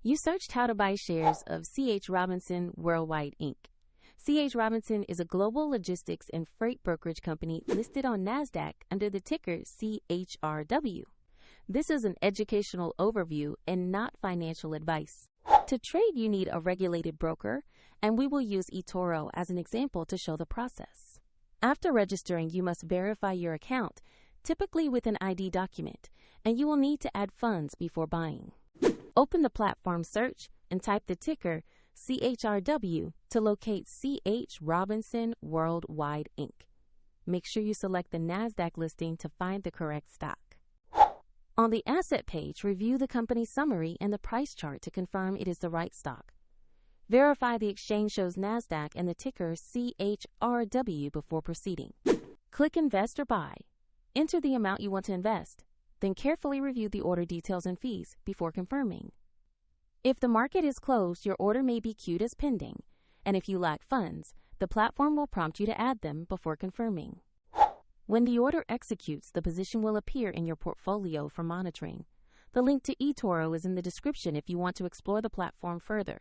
You searched how to buy shares of C.H.Robinson Worldwide Inc. C.H. Robinson is a global logistics and freight brokerage company listed on NASDAQ under the ticker CHRW. This is an educational overview and not financial advice. To trade, you need a regulated broker, and we will use eToro as an example to show the process. After registering, you must verify your account, typically with an ID document, and you will need to add funds before buying. Open the platform search and type the ticker CHRW to locate C.H. Robinson Worldwide Inc. Make sure you select the NASDAQ listing to find the correct stock. On the asset page, review the company's summary and the price chart to confirm it is the right stock. Verify the exchange shows NASDAQ and the ticker CHRW before proceeding. Click Invest or Buy. Enter the amount you want to invest, then carefully review the order details and fees before confirming. If the market is closed, your order may be queued as pending, and if you lack funds, the platform will prompt you to add them before confirming. When the order executes, the position will appear in your portfolio for monitoring. The link to eToro is in the description if you want to explore the platform further.